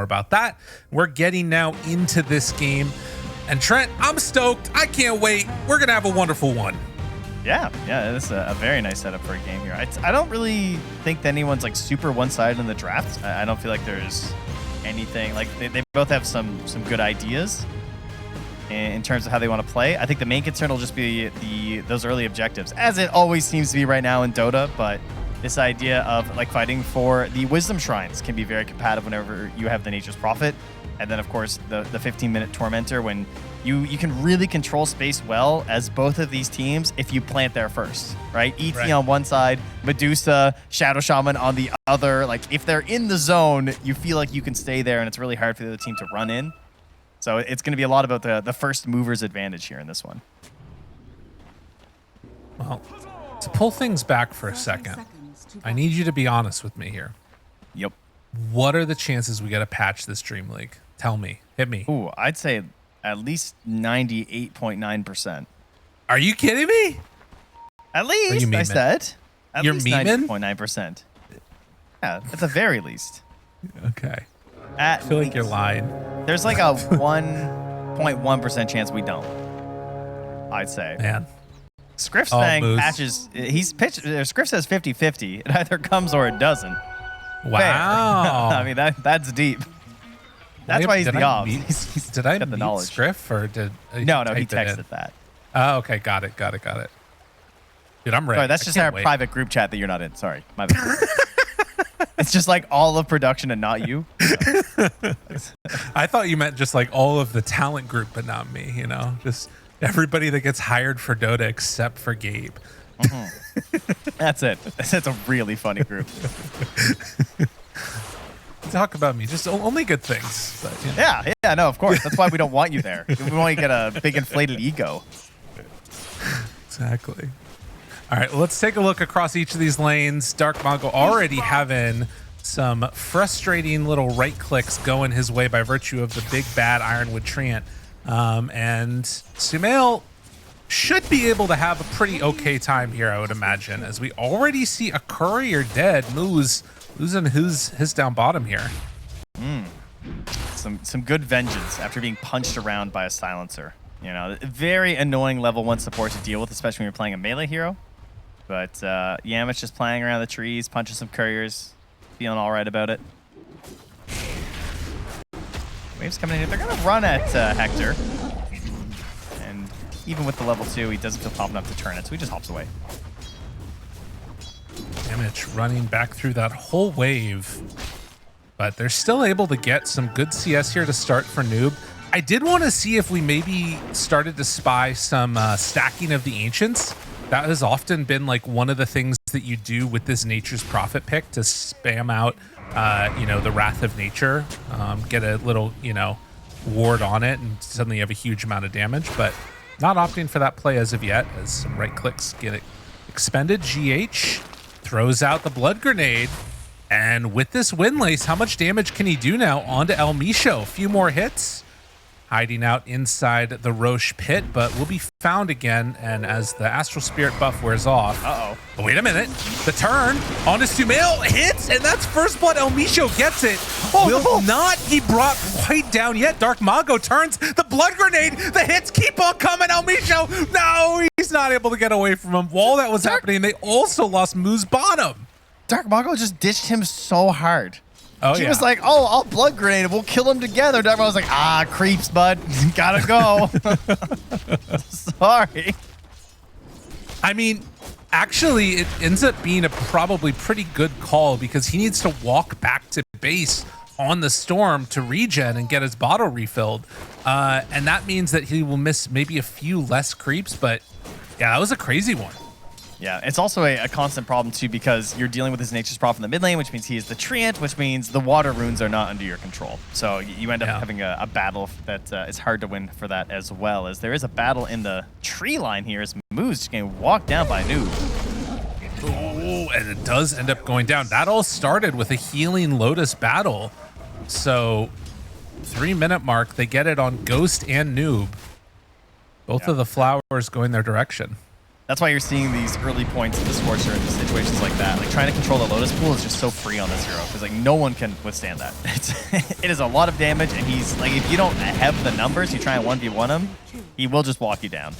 about that. We're getting now into this game. And Trent, I'm stoked. I can't wait. We're going to have a wonderful one. Yeah, this is a very nice setup for a game here. I don't really think that anyone's like super one-sided in the draft. I don't feel like there's anything like they both have some good ideas in terms of how they want to play. I think the main concern will just be those early objectives, as it always seems to be right now in Dota. But this idea of like fighting for the wisdom shrines can be very compatible whenever you have the Nature's Prophet, and then of course the 15-minute Tormentor when you can really control space well as both of these teams if you plant there first, right? ET right. On one side, Medusa, Shadow Shaman on the other. Like if they're in the zone, you feel like you can stay there, and it's really hard for the other team to run in. So it's going to be a lot about the first mover's advantage here in this one. Well, to pull things back for a second, I need you to be honest with me here. Yep. What are the chances we get a patch this DreamLeague? Tell me. Hit me. Ooh, I'd say at least 98.9%. Are you kidding me? At least, I said. You're memeing? 98.9%. Yeah, at the very least. Okay. I feel like you're lying. There's like a 1.1% chance we don't. I'd say. Man. Scriff's thing patches. He's pitched. Scriff says 50-50. It either comes or it doesn't. Wow. I mean that's deep. That's why he's the ops. Did I meet Scriff or did no? He texted that. Oh, okay, got it. Dude, I'm ready. Sorry, that's just our private group chat that you're not in. Sorry, my bad. It's just like all of production and not you. I thought you meant just like all of the talent group, but not me. You know, just everybody that gets hired for Dota except for Gabe. That's it. That's a really funny group. Talk about me, just only good things. But, you know. Yeah, no, of course. That's why we don't want you there. We want you to get a big inflated ego. Exactly. All right, well, let's take a look across each of these lanes. Dark Mongo already having some frustrating little right clicks going his way by virtue of the big bad Ironwood Treant. And Sumail should be able to have a pretty okay time here, I would imagine, as we already see a courier dead. Moose losing his down bottom here. Some good vengeance after being punched around by a silencer. You know, very annoying level 1 support to deal with, especially when you're playing a melee hero. But Yamit's just playing around the trees, punching some couriers, feeling all right about it. Waves coming in here. They're going to run at Hector. And even with the level 2, he doesn't feel confident enough to turn it, so he just hops away. Damage running back through that whole wave. But they're still able to get some good CS here to start for Noob. I did want to see if we maybe started to spy some stacking of the Ancients. That has often been like one of the things that you do with this Nature's Prophet pick to spam out, you know, the Wrath of Nature, get a little, you know, ward on it, and suddenly you have a huge amount of damage. But not opting for that play as of yet, as some right clicks get it expended. GH throws out the blood grenade, and with this Windlace, how much damage can he do now onto El Misho? A few more hits. Hiding out inside the Roche pit, but will be found again. And as the Astral Spirit buff wears off, oh, wait a minute, the turn onto Sumail hits, and that's first blood. El Misho gets it. Will not be brought quite down yet. Dark Mago turns the blood grenade. The hits keep on coming. El Misho, no, he's not able to get away from him. While that was happening, they also lost Moo's bottom. Dark Mago just ditched him so hard. Oh, he was like, oh, I'll blood grenade. We'll kill him together. Dark Mago was like, ah, creeps, bud. Gotta go. Sorry. I mean, actually, it ends up being a probably pretty good call because he needs to walk back to base on the Storm to regen and get his bottle refilled. And that means that he will miss maybe a few less creeps. But yeah, that was a crazy one. Yeah, it's also a constant problem, too, because you're dealing with his Nature's Prophet in the mid lane, which means he is the Treant, which means the water runes are not under your control. So you end up having a battle that is hard to win for that, as well as there is a battle in the tree line here as Moose just getting walked down by Noob. Oh, and it does end up going down. That all started with a healing Lotus battle. So 3-minute mark, they get it on Ghost and Noob. Both of the flowers going their direction. That's why you're seeing these early points of the Scorcher in situations like that. Like trying to control the Lotus Pool is just so free on this hero because like no one can withstand that. It is a lot of damage, and he's like, if you don't have the numbers, you try and 1v1 him, he will just walk you down.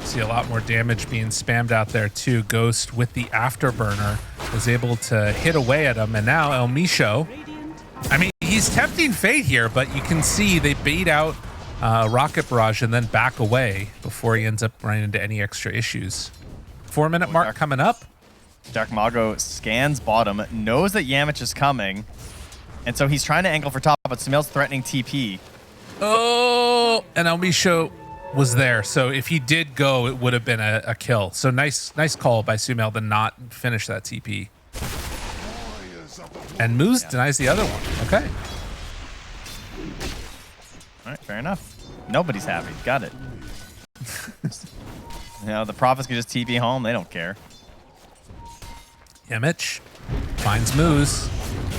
See a lot more damage being spammed out there too. Ghost with the afterburner was able to hit away at him, and now El Misho, I mean, he's tempting fate here, but you can see they bait out Rocket Barrage and then back away before he ends up running into any extra issues. 4-minute mark coming up. Dark Mago scans bottom, knows that Yamich is coming, and so he's trying to angle for top, but Sumail's threatening TP. Oh, and El Misho was there, so if he did go, it would have been a kill. So nice call by Sumail to not finish that TP. And Moose denies the other one. Okay. All right, fair enough. Nobody's happy. Got it. You know, the Prophets can just TP home. They don't care. Yamich finds Moose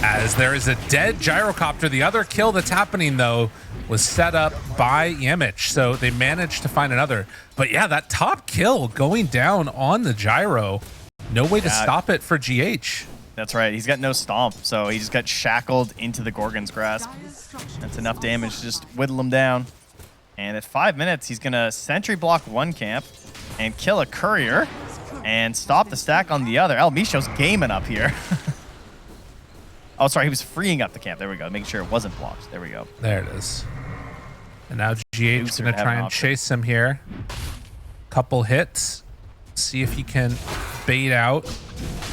as there is a dead gyrocopter. The other kill that's happening, though, was set up by Yamich, so they managed to find another. But yeah, that top kill going down on the gyro. No way to stop it for GH. That's right. He's got no stomp, so he just got shackled into the Gorgon's grasp. That's enough damage to just whittle him down. And at 5 minutes, he's going to sentry block one camp and kill a courier and stop the stack on the other. El Misho's gaming up here. Oh, sorry. He was freeing up the camp. There we go. Making sure it wasn't blocked. There we go. There it is. And now GH is going to try and chase him here. Couple hits. See if he can bait out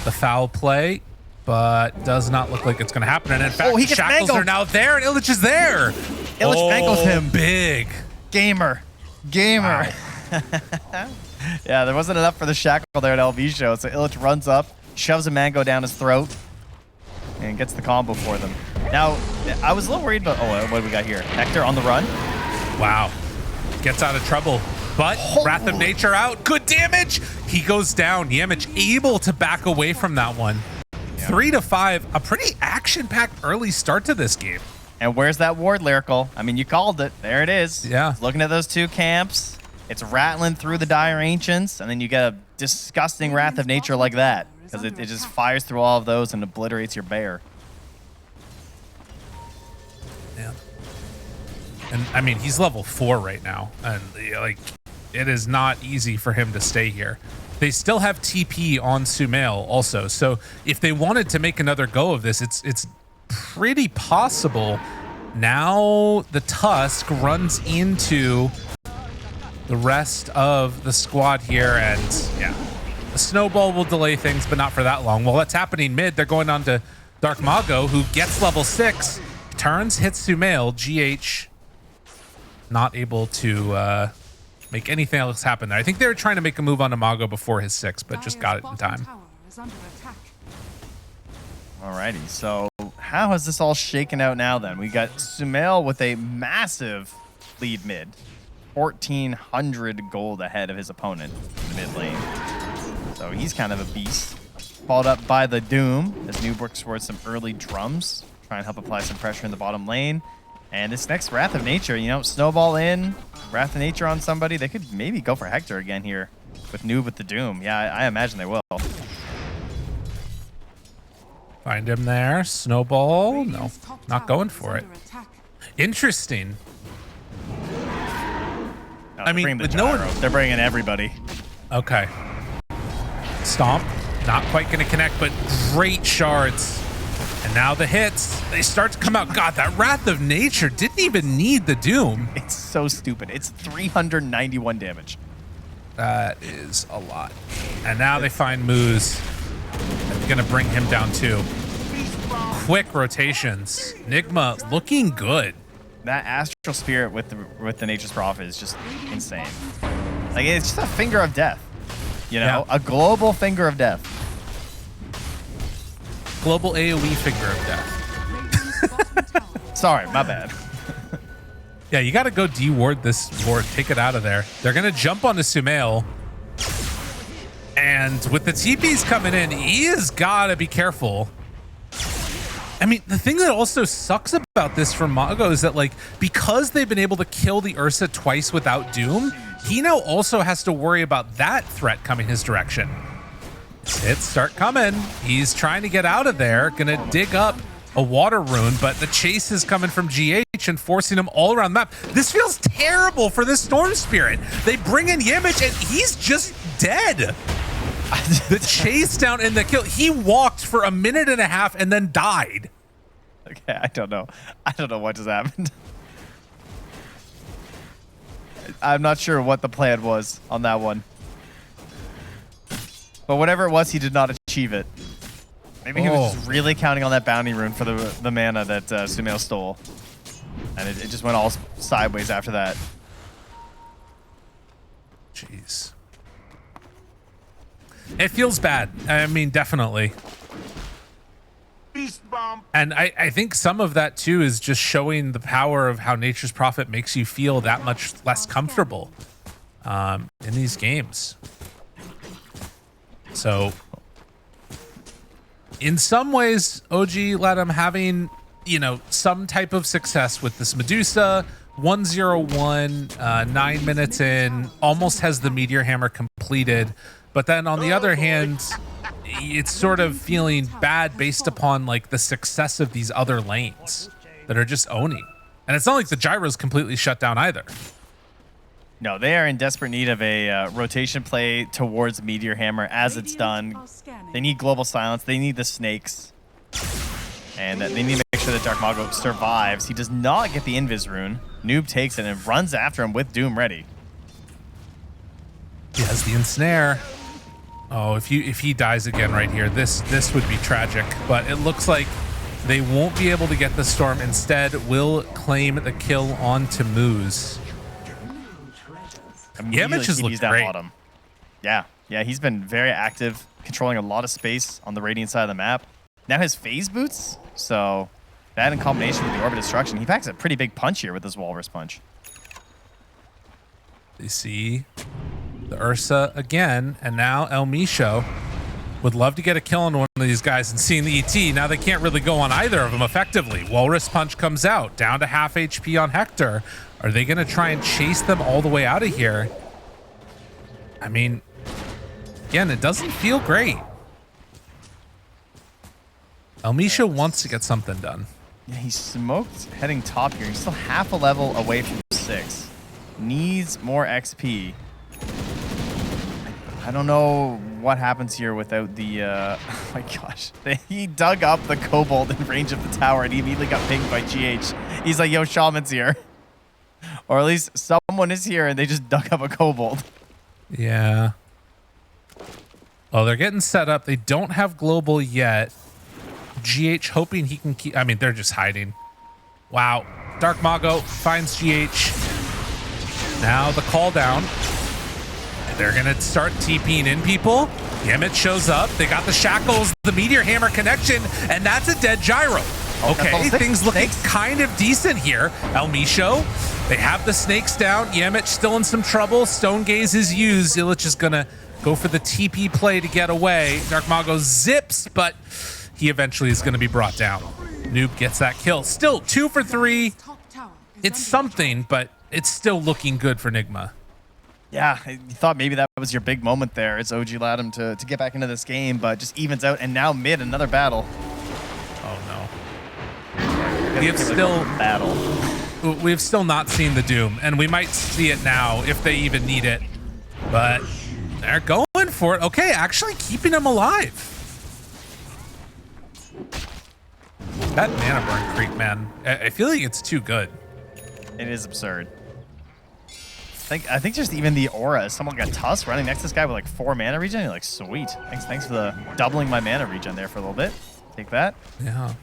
the foul play. But does not look like it's going to happen. And in fact, he gets shackles mangled. are now there, and Illich is there. Illich mangles him. Big. Gamer. Wow. Yeah, there wasn't enough for the shackle there at LV show, so Illich runs up, shoves a mango down his throat, and gets the combo for them. Now, I was a little worried about... Oh, what do we got here? Hector on the run. Wow. Gets out of trouble. But Wrath of Nature out. Good damage. He goes down. Yamich able to back away from that one. 3-5. A pretty action-packed early start to this game. And where's that ward, Lyrical? I mean, you called it. There it is. Yeah. Looking at those two camps. It's rattling through the Dire Ancients, and then you get a disgusting Wrath of Nature like that. Because it just fires through all of those and obliterates your bear. Yeah. And, I mean, he's level 4 right now. And, like, it is not easy for him to stay here. They still have TP on Sumail also. So if they wanted to make another go of this, it's pretty possible. Now the Tusk runs into the rest of the squad here, and yeah, the snowball will delay things, but not for that long. While that's happening mid, they're going on to Dark Mago, who gets level 6, turns, hits Sumail. GH not able to make anything else happen there. I think they were trying to make a move on Mago before his 6, but just got it in time. Alrighty, so how has this all shaken out now then? We got Sumail with a massive lead mid. 1,400 gold ahead of his opponent in the mid lane. So he's kind of a beast. Followed up by the Doom as Noob works towards some early drums. Try and help apply some pressure in the bottom lane. And this next Wrath of Nature, you know, snowball in, Wrath of Nature on somebody. They could maybe go for Hector again here with Noob with the Doom. Yeah, I imagine they will. Find him there. Snowball. No, not going for it. Interesting. No, I mean, with no, they're bringing everybody. Okay. Stomp. Not quite going to connect, but great shards. And now the hits, they start to come out. God, that Wrath of Nature didn't even need the Doom. It's so stupid. It's 391 damage. That is a lot. And now they find Moose. That's going to bring him down too. Quick rotations. Nigma looking good. That Astral Spirit with the Nature's Prophet is just insane. Like, it's just a finger of death. You know, a global finger of death. Global AoE finger of death. Sorry, my bad. Yeah, you got to go deward this ward. Take it out of there. They're going to jump onto Sumail. And with the TPs coming in, he has got to be careful. I mean, the thing that also sucks about this for Mago is that, like, because they've been able to kill the Ursa twice without Doom, he now also has to worry about that threat coming his direction. Hits start coming. He's trying to get out of there. Gonna dig up a water rune, but the chase is coming from GH and forcing him all around the map. This feels terrible for this Storm Spirit. They bring in Yimich and he's just dead. The chase down and the kill. He walked for 1.5 minutes and then died. Okay, I don't know. I don't know what just happened. I'm not sure what the plan was on that one. But whatever it was, he did not achieve it. Maybe he was just really counting on that bounty rune for the mana that Sumail stole. And it just went all sideways after that. Jeez. It feels bad. I mean, definitely. Beast bomb. And I think some of that, too, is just showing the power of how Nature's Prophet makes you feel that much less comfortable in these games. So, in some ways, OG.LATAM having, you know, some type of success with this Medusa, 101, 9 minutes in, almost has the Meteor Hammer completed. But then on the other hand, it's sort of feeling bad based upon like the success of these other lanes that are just owning. And it's not like the gyro's completely shut down either. No, they are in desperate need of a rotation play towards Meteor Hammer as it's done. They need Global Silence. They need the snakes. And they need to make sure that Dark Mago survives. He does not get the Invis rune. Noob takes it and runs after him with Doom ready. He has the ensnare. Oh, if he dies again right here, this would be tragic. But it looks like they won't be able to get the Storm. Instead, will claim the kill onto Moose. Yamiches look great. Bottom. Yeah, he's been very active, controlling a lot of space on the Radiant side of the map. Now his phase boots, so that in combination with the Orbit Destruction, he packs a pretty big punch here with this Walrus Punch. You see the Ursa again, and now El Misho would love to get a kill on one of these guys and seeing the ET. Now they can't really go on either of them effectively. Walrus Punch comes out, down to half HP on Hector. Are they going to try and chase them all the way out of here? I mean, again, it doesn't feel great. El Misho wants to get something done. Yeah, he's smoked heading top here. He's still half a level away from 6. Needs more XP. I don't know what happens here without the, oh my gosh. He dug up the Kobold in range of the tower and he immediately got pinged by GH. He's like, yo, Shaman's here. Or at least someone is here and they just dug up a Kobold. Yeah. Oh, they're getting set up. They don't have global yet. GH hoping he can keep, I mean, they're just hiding. Wow. Dark Mago finds GH. Now the call down. They're going to start TPing in people. Yemit shows up. They got the shackles, the Meteor Hammer connection, and that's a dead gyro. Okay, things looking kind of decent here. El Misho, they have the snakes down. Yemit still in some trouble. Stone Gaze is used. Illich is going to go for the TP play to get away. Dark Mago zips, but he eventually is going to be brought down. Noob gets that kill. Still 2 for 3. It's something, but it's still looking good for Nigma. Yeah, you thought maybe that was your big moment there. It's OG.LATAM to get back into this game, but just evens out. And now mid, another battle. Oh, no. We have still... battle. We've still not seen the Doom, and we might see it now if they even need it. But they're going for it. Okay, actually keeping him alive. That mana burn creep, man. I feel like it's too good. It is absurd. I think just even the aura, someone got Tusk running next to this guy with like 4 mana regen. You're like, sweet. Thanks for the doubling my mana regen there for a little bit. Take that. Yeah.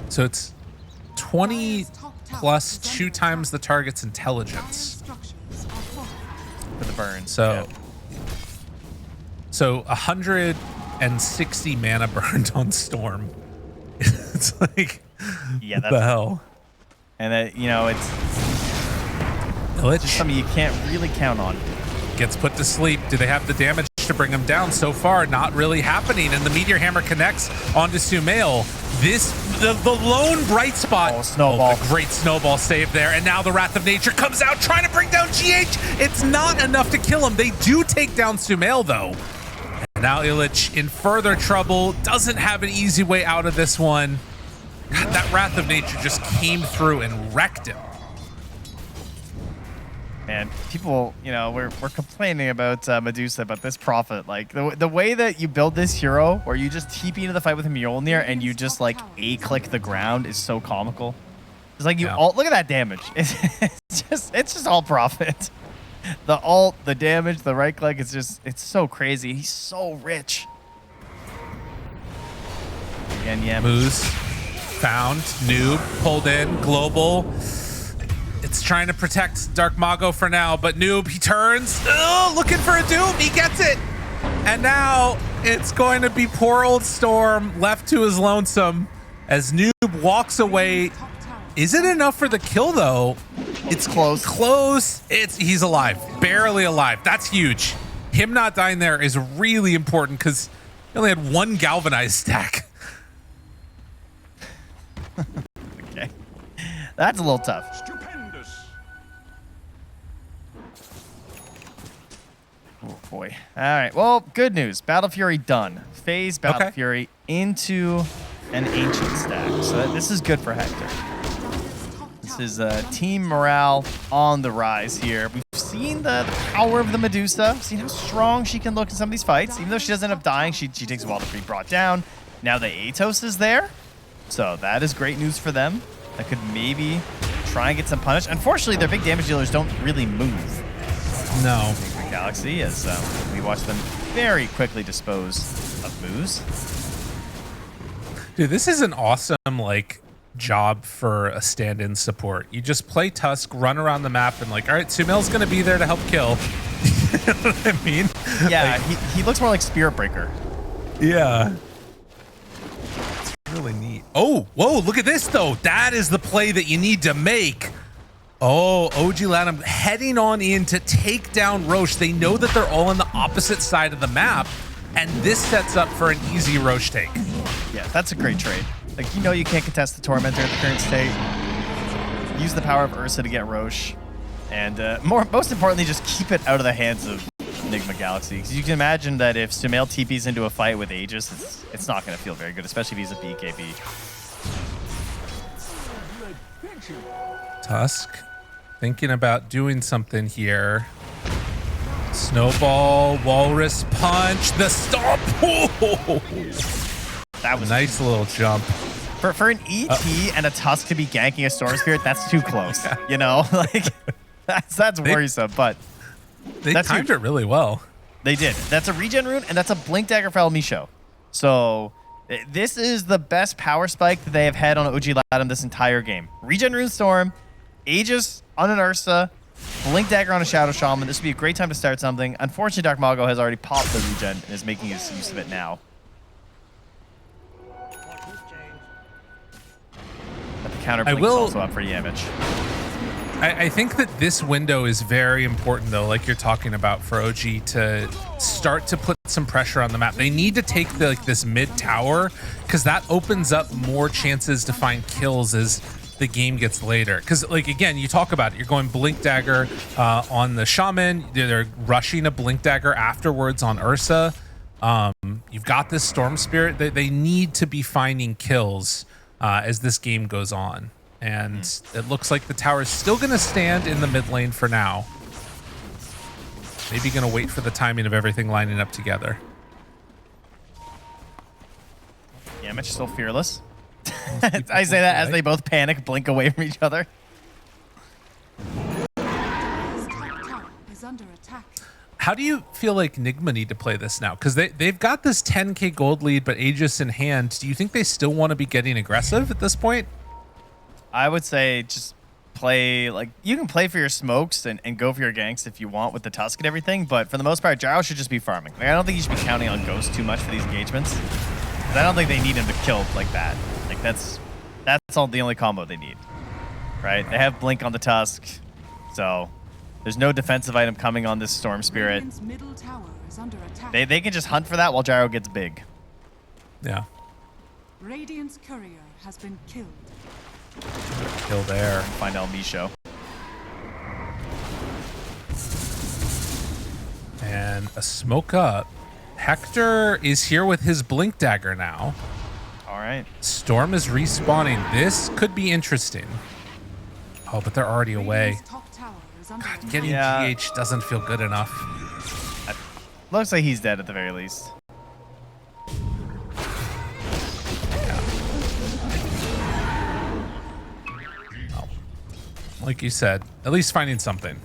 So it's 20 plus 2 times the target's intelligence For the burn. So, so 160 mana burned on Storm. It's like, yeah, that's what the hell? And that, you know, it's Illich just something you can't really count on. gets put to sleep. Do they have the damage damage to bring him down. So far, not really happening. And the Meteor Hammer connects onto Sumail. The lone bright spot. Oh, snowball. Oh, great snowball save there. And now the Wrath of Nature comes out trying to bring down GH. It's not enough to kill him. They do take down Sumail, though. And now Illich in further trouble. Doesn't have an easy way out of this one. God, that Wrath of Nature just came through and wrecked him. And people, you know, we're complaining about Medusa, about this Prophet. Like, the way that you build this hero, where you just TP into the fight with Mjolnir and you just, like, A-click the ground is so comical. It's like you ult. Look at that damage. It's just all Prophet. The ult, the damage, the right-click, it's so crazy. He's so rich. Again, yeah. Moose, found, noob, pulled in, global. It's trying to protect Dark Mago for now, but Noob, he turns. Oh, looking for a Doom. He gets it. And now it's going to be poor old Storm left to his lonesome as Noob walks away. Is it enough for the kill, though? It's close. Close. He's alive. Barely alive. That's huge. Him not dying there is really important because he only had one galvanized stack. Okay. That's a little tough. Oh boy. All right. Well, good news. Battle Fury done. Phase Battle Fury into an Ancient stack. So this is good for Hector. This is team morale on the rise here. We've seen the power of the Medusa. We've seen how strong she can look in some of these fights. Even though she doesn't end up dying, she takes a while to be brought down. Now the Atos is there. So that is great news for them. That could maybe try and get some punish. Unfortunately, their big damage dealers don't really move. No. Galaxy, as we watch them very quickly dispose of moves. Dude, this is an awesome like job for a stand-in support. You just play Tusk, run around the map, and like, all right, Sumail's gonna be there to help kill. You know what I mean? Yeah, like, he looks more like Spirit Breaker. Yeah. It's really neat. Oh, whoa, look at this though. That is the play that you need to make. Oh, OG.LATAM heading on in to take down Roche. They know that they're all on the opposite side of the map, and this sets up for an easy Roche take. Yeah, that's a great trade. Like, you know you can't contest the Tormentor at the current state. Use the power of Ursa to get Roche. And most importantly, just keep it out of the hands of Enigma Galaxy. Because you can imagine that if Sumail TPs into a fight with Aegis, it's not going to feel very good, especially if he's a BKB. Tusk thinking about doing something here. Snowball, Walrus Punch, the stomp. That was nice little jump. For an ET and a Tusk to be ganking a Storm Spirit, that's too close. Yeah. You know, like that's worrisome. But they timed it really well. They did. That's a regen rune, and that's a Blink Dagger for El Misho. So this is the best power spike that they have had on OG.LATAM this entire game. Regen rune Storm, Aegis on an Ursa, Blink Dagger on a Shadow Shaman. This would be a great time to start something. Unfortunately, Dark Mago has already popped the regen and is making his use of it now. But the counter blink is also up for Yamich. I think that this window is very important, though, like you're talking about, for OG to start to put some pressure on the map. They need to take this mid tower, because that opens up more chances to find kills as the game gets later. Because, like, again, you talk about it. You're going Blink Dagger on the Shaman. They're rushing a Blink Dagger afterwards on Ursa. You've got this Storm Spirit. They need to be finding kills as this game goes on. And it looks like the tower is still going to stand in the mid lane for now. Maybe going to wait for the timing of everything lining up together. Yamich still fearless. I say that as they both panic, blink away from each other. How do you feel like Nigma need to play this now? Because they've got this 10k gold lead, but Aegis in hand. Do you think they still want to be getting aggressive at this point? I would say just play, like, you can play for your smokes and go for your ganks if you want with the Tusk and everything, but for the most part, Gyro should just be farming. Like, I don't think you should be counting on Ghost too much for these engagements. I don't think they need him to kill like that. Like, that's all the only combo they need, right? They have Blink on the Tusk, so there's no defensive item coming on this Storm Spirit. is under attack. They can just hunt for that while Gyro gets big. Yeah. Radiant's courier has been killed. Kill there. Find El Misho. And a smoke up. Hector is here with his blink dagger now. All right. Storm is respawning. This could be interesting. Oh, but they're already away. Radiant's top tower is under attack. Getting GH doesn't feel good enough. Looks like he's dead at the very least. Well, like you said, at least finding something.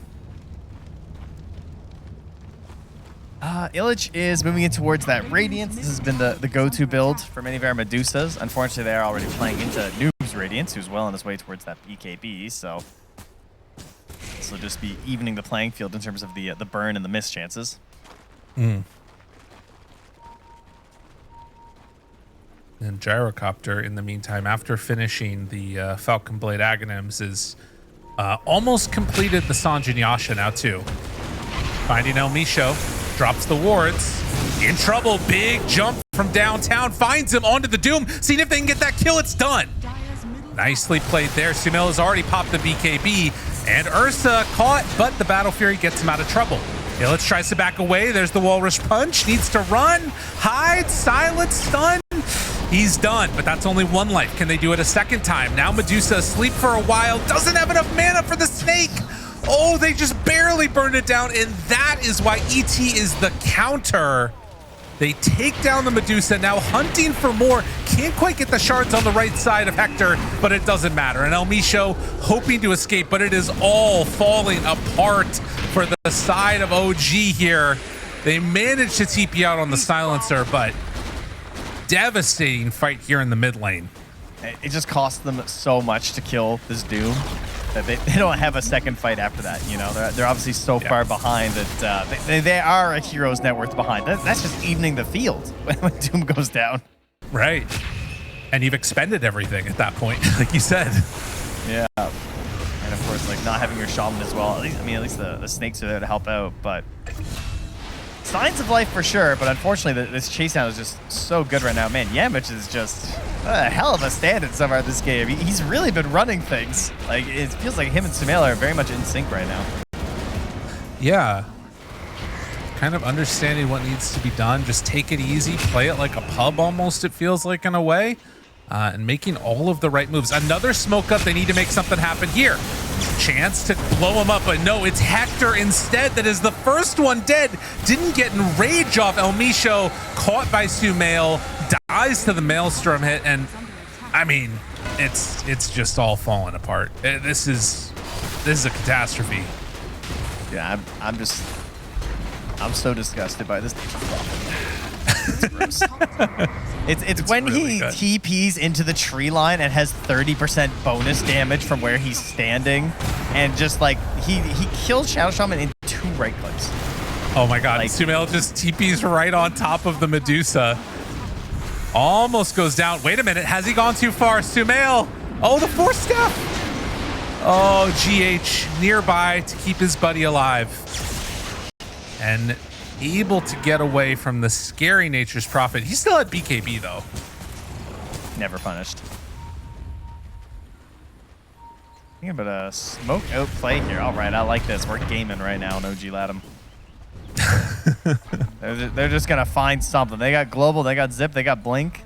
Illich is moving in towards that Radiance. This has been the go-to build for many of our Medusas. Unfortunately, they're already playing into Noob's Radiance, who's well on his way towards that BKB, so this will just be evening the playing field in terms of the burn and the miss chances. And Gyrocopter, in the meantime, after finishing the Falcon Blade Aghanims, is almost completed the Sanjin Yasha now, too. Finding El Misho, drops the wards. In trouble, big jump from downtown, finds him onto the Doom. Seeing if they can get that kill, it's done. Nicely played there. Sumail has already popped the BKB, and Ursa caught, but the Battle Fury gets him out of trouble. Illich tries to back away. There's the Walrus Punch. Needs to run, hide, silence, stun. He's done, but that's only one life. Can they do it a second time? Now Medusa asleep for a while. Doesn't have enough mana for the snake. Oh, they just barely burned it down, and that is why ET is the counter. They take down the Medusa, now hunting for more. Can't quite get the shards on the right side of Hector, but it doesn't matter. And El Misho hoping to escape, but it is all falling apart for the side of OG here. They managed to TP out on the silencer, but devastating fight here in the mid lane. It just cost them so much to kill this Doom that they don't have a second fight after that. You know, they're obviously so far behind that they are a hero's net worth behind. That's just evening the field when Doom goes down. Right. And you've expended everything at that point, like you said. Yeah. And of course, like not having your shaman as well. At least the snakes are there to help out, but signs of life for sure. But unfortunately, this chase down is just so good right now. Man, Yamich is just a hell of a stand-in so far this game. He's really been running things. Like, it feels like him and Sumail are very much in sync right now. Yeah. Kind of understanding what needs to be done. Just take it easy. Play it like a pub almost, it feels like, in a way. And making all of the right moves. Another smoke up. They need to make something happen here. Chance to blow him up, but no, it's Hector instead that is the first one dead. Didn't get enrage off El Misho. Caught by Sumail. Dies to the Maelstrom hit, and I mean, it's just all falling apart. This is a catastrophe. Yeah, I'm so disgusted by this. It's when really he good. TPs into the tree line and has 30% bonus damage from where he's standing, and just like he kills Shadow Shaman in 2 right clicks. Oh my god, Like, Sumail just TPs right on top of the Medusa. Almost goes down. Wait a minute, has he gone too far? Sumail! Oh, the 4-step! Oh, GH nearby to keep his buddy alive. And able to get away from the scary Nature's Prophet. He's still at BKB though. Never punished. Thinking about a smoke out play here. All right, I like this. We're gaming right now on OG.LATAM. They're just gonna find something. They got global, they got zip, they got blink.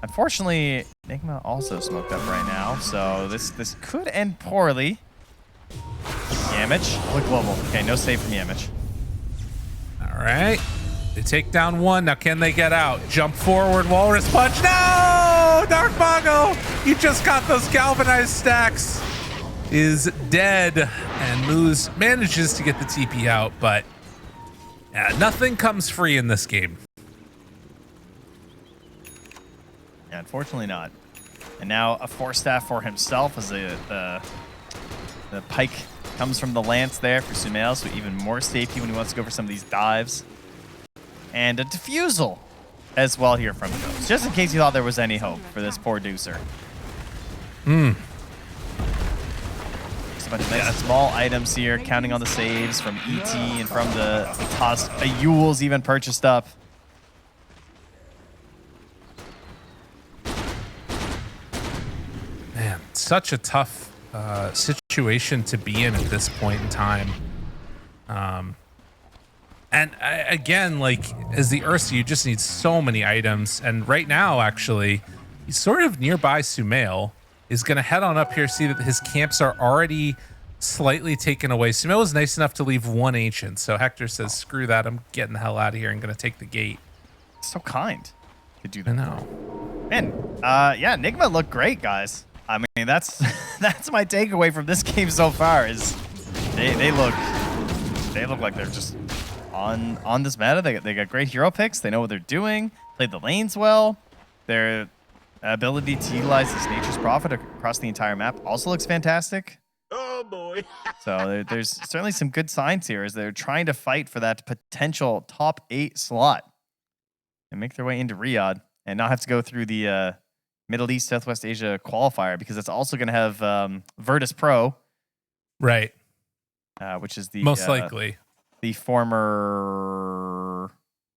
Unfortunately, Enigma also smoked up right now, so this could end poorly. Yamich, look global. Okay, no save from Yamich. All right, they take down one. Now can they get out? Jump forward, Walrus Punch. No! Dark Mago, you just got those galvanized stacks. Is dead, and Moose manages to get the TP out, but yeah, nothing comes free in this game. Yeah, unfortunately not. And now a 4-staff for himself as the pike comes from the lance there for Sumail, so even more safety when he wants to go for some of these dives. And a defusal as well here from Ghost, just in case you thought there was any hope for this poor Deucer. a bunch of nice small items here, counting on the saves from ET and from the Tusk. A Yule's even purchased up. Man, such a tough situation to be in at this point in time. And again, like, as the Ursa, you just need so many items. And right now, actually, he's sort of nearby Sumail. Is going to head on up here, see that his camps are already slightly taken away. Sumail was nice enough to leave one ancient. So Hector says, screw that. I'm getting the hell out of here and going to take the gate. So kind to do that. I know. Man, yeah, Nigma looked great, guys. I mean, that's my takeaway from this game so far is they look like they're just on this meta. They got great hero picks. They know what they're doing. Played the lanes well. Their ability to utilize this Nature's Prophet across the entire map also looks fantastic. Oh boy. So there's certainly some good signs here as they're trying to fight for that potential top 8 slot and make their way into Riyadh and not have to go through the Middle East, Southwest Asia qualifier, because it's also going to have Virtus Pro. Right. Which is the most likely the former.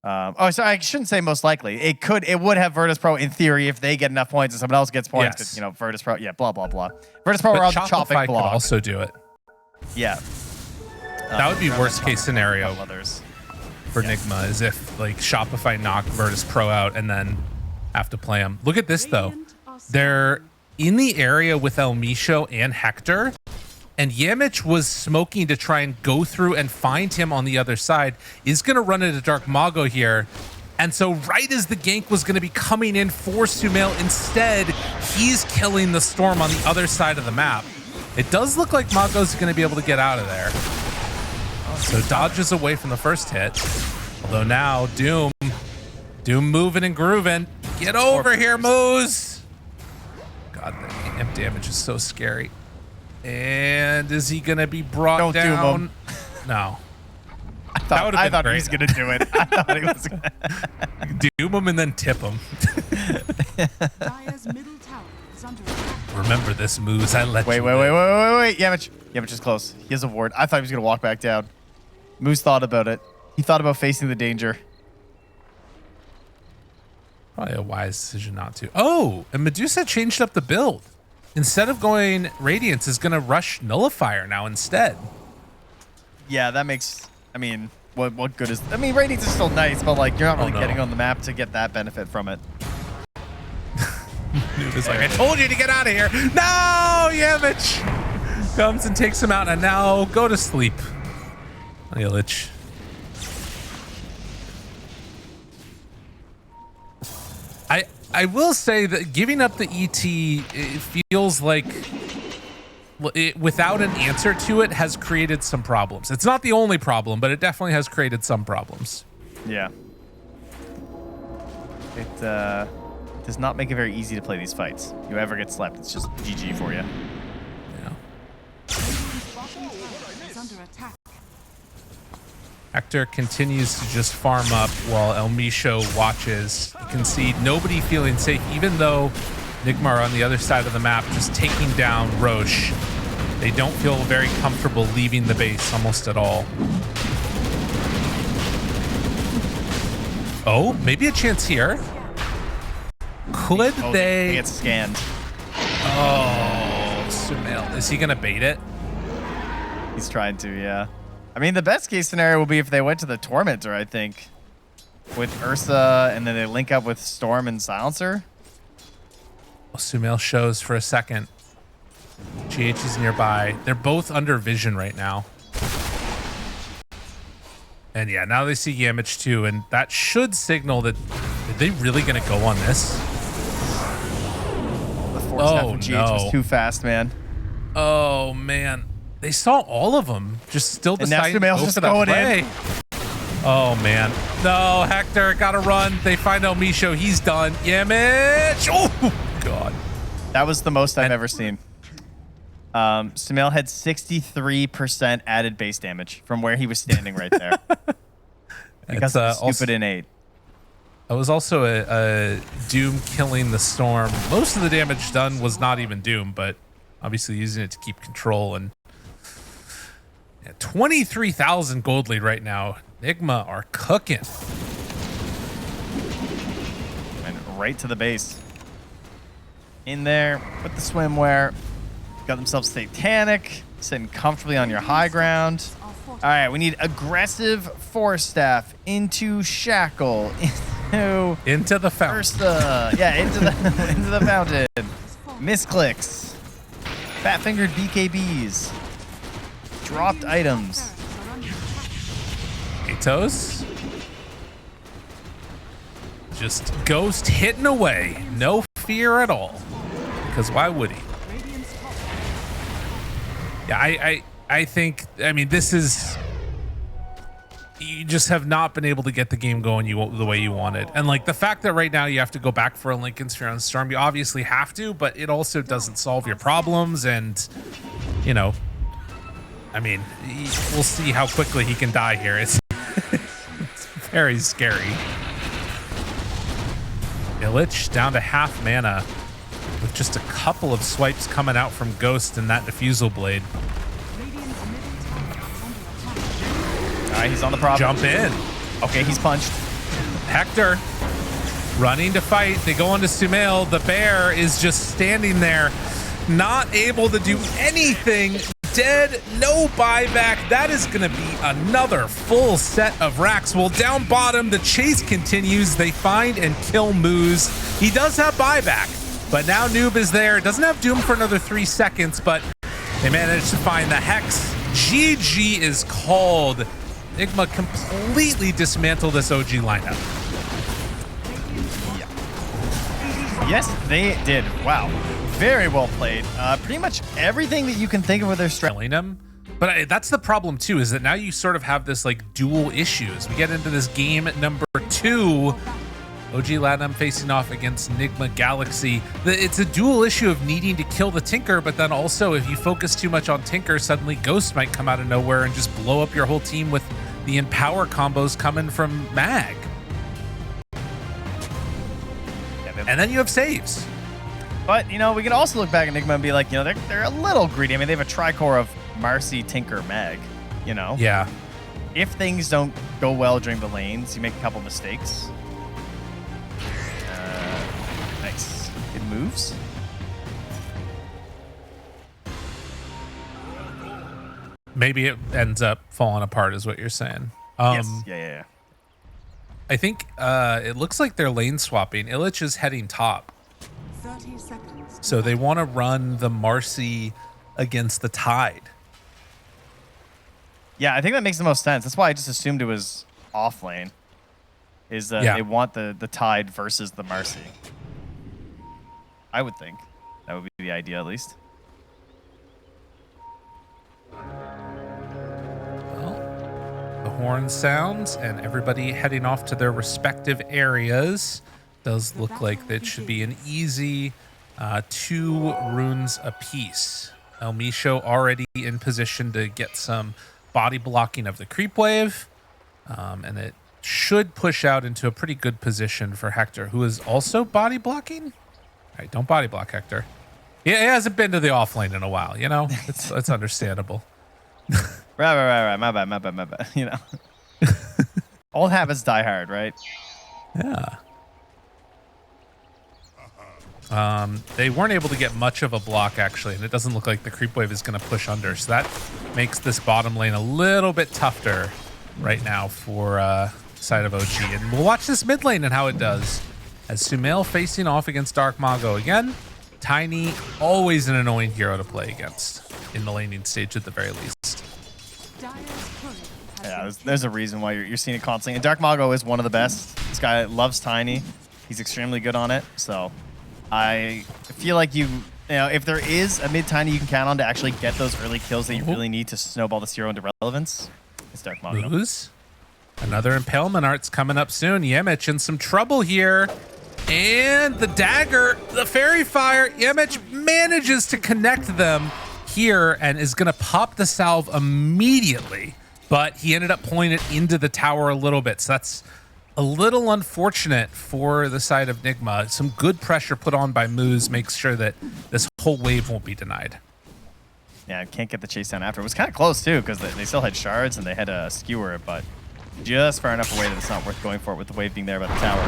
Oh, sorry, I shouldn't say most likely. It would have Virtus Pro in theory if they get enough points and someone else gets points. Yes. You know, Virtus Pro, yeah, blah blah blah. Virtus Pro are on the chopping Shopify block. could also do it. Yeah, That would be worst case scenario others for Nigma, is if like Shopify knock Virtus Pro out and then have to play him. Look at this though. They're in the area with El Misho and Hector, and Yamich was smoking to try and go through and find him on the other side. Is going to run into Dark Mago here. And so right as the gank was going to be coming in for Sumail, instead, he's killing the Storm on the other side of the map. It does look like Mago's going to be able to get out of there. So dodges away from the first hit. Although now Doom moving and grooving. Get over here, Moose. God, the amp damage is so scary. And is he going to be brought Don't down? doom him. No. I thought he was going to do it. I thought he was going to doom him and then tip him. Dire's middle tower is under attack. Remember this, Moose. I let Wait. you Wait. Yamich is close. He has a ward. I thought he was going to walk back down. Moose thought about it. He thought about facing the danger. Probably a wise decision not to. Oh, and Medusa changed up the build. Instead of going Radiance, is going to rush Nullifier now instead. Yeah, that makes... I mean, what good is... I mean, Radiance is still nice, but like you're not really getting on the map to get that benefit from it. It's like, I told you to get out of here. No, Yamich comes and takes him out, and now go to sleep. Illich. I will say that giving up the ET, it feels like without an answer to it has created some problems. It's not the only problem, but it definitely has created some problems. Yeah. It does not make it very easy to play these fights. You ever get slept, it's just GG for you. Yeah. Bottom tower is under attack. Hector continues to just farm up while El Misho watches. You can see nobody feeling safe, even though Nigma are on the other side of the map, just taking down Roche. They don't feel very comfortable leaving the base almost at all. Oh, maybe a chance here. Could they... He gets scanned. Oh, Sumail. Is he going to bait it? He's trying to, yeah. I mean, the best case scenario will be if they went to the Tormentor, I think. With Ursa, and then they link up with Storm and Silencer. Well, Sumail shows for a second. GH is nearby. They're both under vision right now. And yeah, now they see Yamich too, and that should signal that are they really going to go on this? The force half of GH was too fast, man. Oh, man. They saw all of them, just still deciding to go just for that going play. in. Oh, man. No, Hector, gotta run. They find El Misho. He's done. Yamich! Oh, God. That was the most I've ever seen. Sumail had 63% added base damage from where he was standing right there. Because of stupid innate. That was also a Doom killing the Storm. Most of the damage done was not even Doom, but obviously using it to keep control and 23,000 gold lead right now. Nigma are cooking. And right to the base. In there with the swimwear. Got themselves Satanic. Sitting comfortably on your high ground. All right, we need aggressive Force Staff into Shackle. Into the fountain. Ursa. Yeah, into the fountain. Misclicks. Fat-fingered BKBs. Dropped items. Atos. Just Ghost hitting away. No fear at all. Because why would he? Yeah, I think, I mean, this is, you just have not been able to get the game going the way you wanted. And like the fact that right now you have to go back for a Lincoln Sphere on Storm, you obviously have to, but it also doesn't solve your problems. And, you know, I mean, we'll see how quickly he can die here. It's, it's very scary. Illich down to half mana with just a couple of swipes coming out from Ghost and that Diffusal Blade. All right, he's on the problem. Jump in. Okay, he's punched. Hector running to fight. They go into Sumail. The bear is just standing there, not able to do anything. Dead, no buyback. That is going to be another full set of racks. Well, down bottom, the chase continues. They find and kill Moose. He does have buyback, but now Noob is there. Doesn't have Doom for another 3 seconds, but they managed to find the Hex. GG is called. Enigma completely dismantled this OG lineup. Yeah. Yes, they did. Wow. Very well played. Pretty much everything that you can think of with their strength. Killing him. But that's the problem too, is that now you sort of have this like dual issues. We get into this game number 2. OG.LATAM facing off against Enigma Galaxy. It's a dual issue of needing to kill the Tinker, but then also if you focus too much on Tinker, suddenly Ghost might come out of nowhere and just blow up your whole team with the Empower combos coming from Mag. And then you have saves. But, you know, we can also look back at Enigma and be like, you know, they're a little greedy. I mean, they have a tricore of Marcy, Tinker, Mag, you know? Yeah. If things don't go well during the lanes, you make a couple mistakes. Nice. Good moves. Maybe it ends up falling apart is what you're saying. Yes. Yeah. I think it looks like they're lane swapping. Illich is heading top. 30 seconds. So they want to run the Marcy against the Tide. Yeah, I think that makes the most sense. That's why I just assumed it was off lane. Is that they want the Tide versus the Marcy. I would think. That would be the idea, at least. Well, the horn sounds and everybody heading off to their respective areas. Does look like that should be an easy 2 runes apiece. El Misho already in position to get some body blocking of the creep wave. And it should push out into a pretty good position for Hector, who is also body blocking. All right, don't body block Hector. Yeah, he hasn't been to the offlane in a while, you know? It's understandable. Right. My bad. You know. Old habits die hard, right? Yeah. They weren't able to get much of a block, actually, and it doesn't look like the creep wave is going to push under. So that makes this bottom lane a little bit tougher right now for side of OG. And we'll watch this mid lane and how it does. As Sumail facing off against Dark Mago again. Tiny, always an annoying hero to play against in the laning stage at the very least. Yeah, there's a reason why you're seeing it constantly. And Dark Mago is one of the best. This guy loves Tiny. He's extremely good on it. So I feel like you know, if there is a mid Tiny you can count on to actually get those early kills that you really need to snowball this hero into relevance, it's Dark Mago. Lose. Another Impalement Art's coming up soon. Yemich in some trouble here. And the dagger, the fairy fire, Yemich manages to connect them here and is going to pop the salve immediately. But he ended up pulling it into the tower a little bit. So that's a little unfortunate for the side of Nigma. Some good pressure put on by Moose makes sure that this whole wave won't be denied. Yeah, can't get the chase down after. It was kind of close, too, because they still had shards and they had a skewer, but just far enough away that it's not worth going for it with the wave being there by the tower.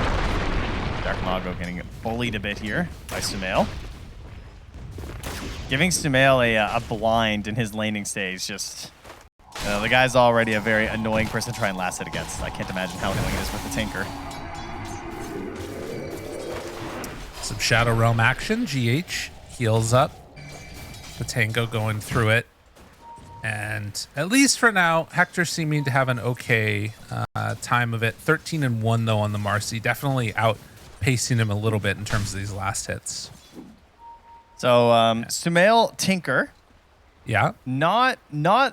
Dark Mago getting bullied a bit here by Sumail. Giving Sumail a blind in his laning stage, just... the guy's already a very annoying person to try and last hit against. I can't imagine how annoying it is with the Tinker. Some Shadow Realm action. GH heals up. The Tango going through it. And at least for now, Hector seeming to have an okay time of it. 13-1 though on the Marcy. Definitely outpacing him a little bit in terms of these last hits. So Sumail Tinker. Yeah. Not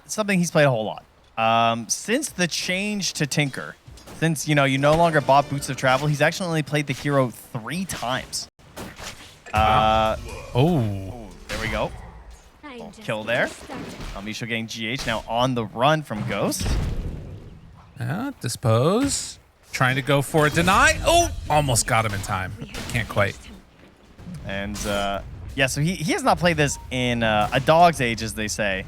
something he's played a whole lot. Since the change to Tinker, since you no longer bought Boots of Travel, he's actually only played the hero 3 times. Oh, there we go. Kill there. Misho getting GH now on the run from Ghost. yeah. Dispose. Trying to go for a deny. Oh, almost got him in time. Can't quite. And yeah, so he has not played this in a dog's age, as they say.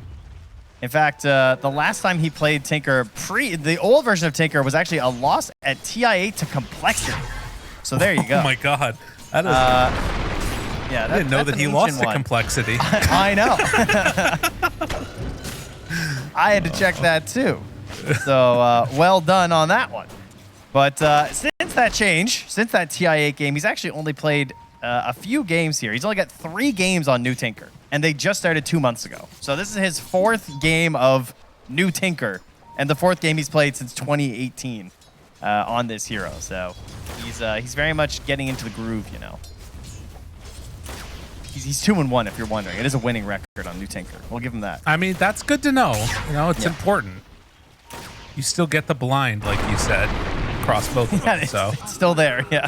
In fact, the last time he played Tinker, the old version of Tinker was actually a loss at TI8 to Complexity. So there you go. Oh my God. That is... yeah, I didn't know that he lost to Complexity. I know. I had to check that too. So well done on that one. But since that change, since that TI8 game, he's actually only played a few games here. He's only got 3 games on New Tinker, and they just started 2 months ago. So this is his 4th game of New Tinker, and the 4th game he's played since 2018 on this hero. So he's very much getting into the groove, He's 2-1 if you're wondering. It is a winning record on New Tinker. We'll give him that. I mean, that's good to know. It's important. You still get the blind, like you said, across both of them. It's still there, yeah.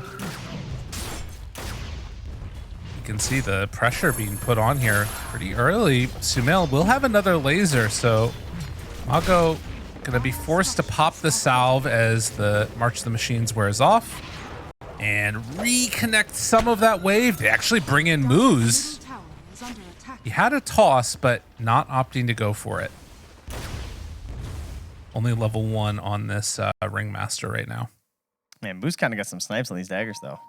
You can see the pressure being put on here pretty early. Sumail will have another laser, so Mago gonna be forced to pop the salve as the March of the Machines wears off and reconnect some of that wave. They actually bring in Moose. He had a toss, but not opting to go for it. Only level 1 on this Ringmaster right now. Man, Moose kind of got some snipes on these daggers, though.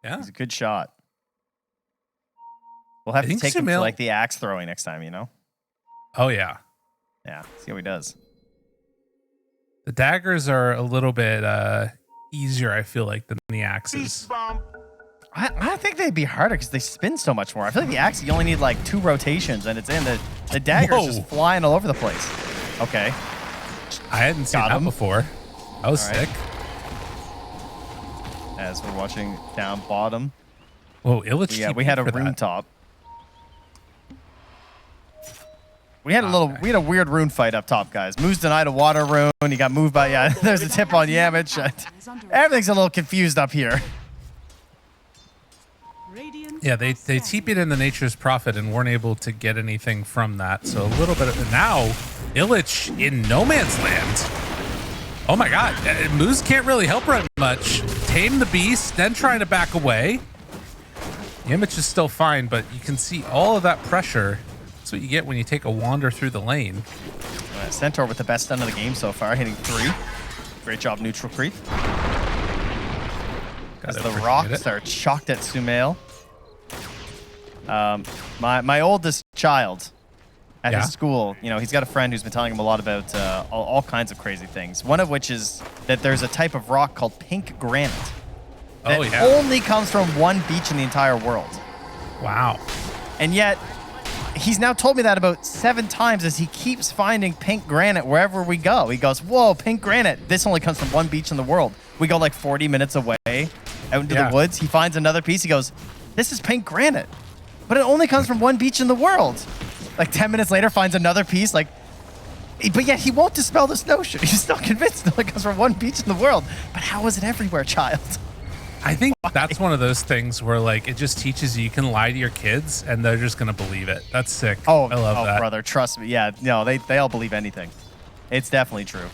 Yeah. He's a good shot. We'll have to take him to like the axe throwing next time, Oh, yeah. Yeah, see how he does. The daggers are a little bit easier, I feel like, than the axes. I think they'd be harder because they spin so much more. I feel like the axe, you only need like 2 rotations and it's in. The dagger's just flying all over the place. Okay. I hadn't seen that before. That was sick. As we're watching down bottom. Whoa, Illich. Yeah, we had a rune top. We had a weird rune fight up top, guys. Moose denied a water rune. He got moved by, there's a tip on Yamich. Everything's a little confused up here. Yeah, they TP'd in the Nature's Prophet and weren't able to get anything from that. So a little bit of... Now, Illich in no man's land. Oh my God. Moose can't really help right much. Tame the beast, then trying to back away. Yamich is still fine, but you can see all of that pressure. That's what you get when you take a wander through the lane. Centaur with the best stun of the game so far, hitting 3. Great job, neutral creep. As the rocks are chalked at Sumail. My oldest child at his school, he's got a friend who's been telling him a lot about all kinds of crazy things. One of which is that there's a type of rock called pink granite that only comes from one beach in the entire world. Wow. And yet, he's now told me that about 7 times as he keeps finding pink granite wherever we go. He goes, whoa, pink granite. This only comes from one beach in the world. We go like 40 minutes away out into the woods. He finds another piece. He goes, this is pink granite. But it only comes from one beach in the world. Like 10 minutes later, finds another piece. But yet he won't dispel this notion. He's still convinced it only comes from one beach in the world. But how is it everywhere, child? I think that's one of those things where it just teaches you can lie to your kids and they're just gonna believe it. That's sick. I love that. Brother, trust me. Yeah, no, they all believe anything. It's definitely true.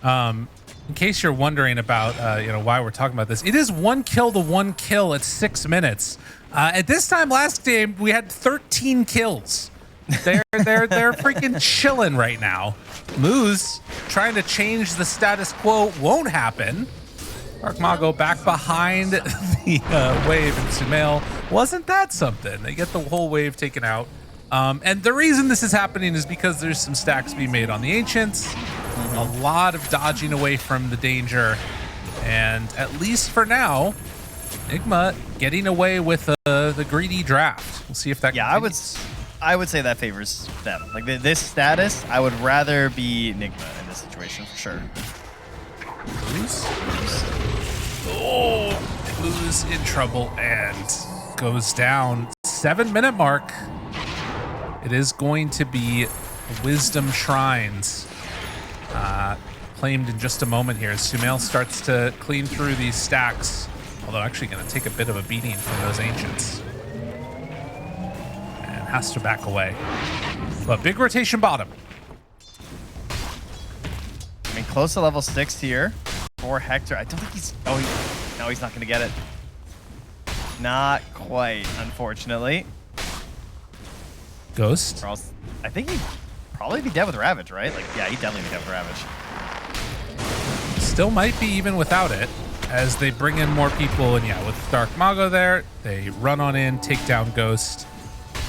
In case you're wondering about why we're talking about this, it is 1 kill to 1 kill at 6 minutes. At this time last game, we had 13 kills. They're freaking chilling right now. Moose trying to change the status quo won't happen. Dark Mago back behind the wave, and Sumail, wasn't that something? They get the whole wave taken out. And the reason this is happening is because there's some stacks being made on the Ancients. A lot of dodging away from the danger. And at least for now, Enigma getting away with the greedy draft. We'll see if that continues. I would say that favors them. Like this status, I would rather be Nigma in this situation for sure. Lose in trouble and goes down. 7-minute mark. It is going to be Wisdom Shrines claimed in just a moment here as Sumail starts to clean through these stacks. Although actually going to take a bit of a beating from those Ancients. And has to back away. But big rotation bottom. I mean, close to level 6 here for Hector. I don't think he's... Oh, no, he's not going to get it. Not quite, unfortunately. Ghost. I think he'd probably be dead with Ravage, right? Like, yeah, he'd definitely be dead with Ravage. Still might be even without it, as they bring in more people. And yeah, with Dark Mago there, they run on in, take down Ghost,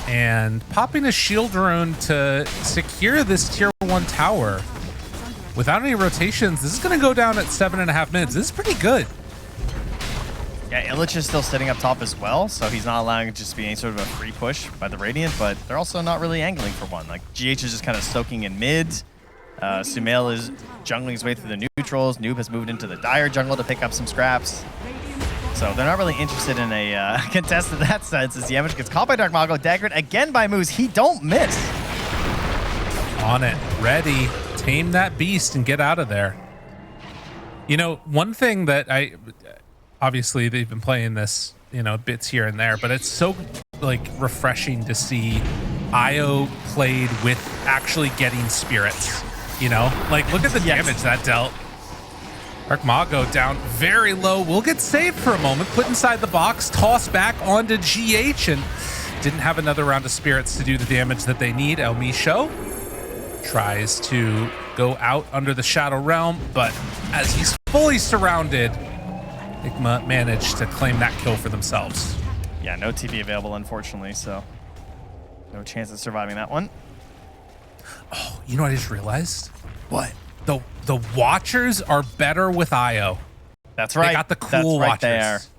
and popping a shield rune to secure this tier 1 tower. Without any rotations, this is going to go down at 7.5 minutes. This is pretty good. Yeah, Illich is still sitting up top as well, so he's not allowing it just to be any sort of a free push by the Radiant, but they're also not really angling for one. Like, GH is just kind of soaking in mid. Sumail is jungling his way through the neutrals. Noob has moved into the Dire jungle to pick up some scraps. So they're not really interested in a contest in that sense, as Yamish gets caught by Dark Mago, daggered again by Moose. He don't miss. On it, ready. Tame that beast and get out of there. You know, one thing that obviously they've been playing this, you know, bits here and there, but it's so like refreshing to see IO played with actually getting spirits, you know? Like, look at the damage that dealt. Dark Mago down very low. Will get saved for a moment, put inside the box, toss back onto GH, and didn't have another round of spirits to do the damage that they need. El Misho tries to go out under the Shadow Realm, but as he's fully surrounded, Enigma managed to claim that kill for themselves. Yeah, no TP available, unfortunately, so no chance of surviving that one. Oh, you know what I just realized? What? The Watchers are better with IO. That's right. They got the cool That's right Watchers.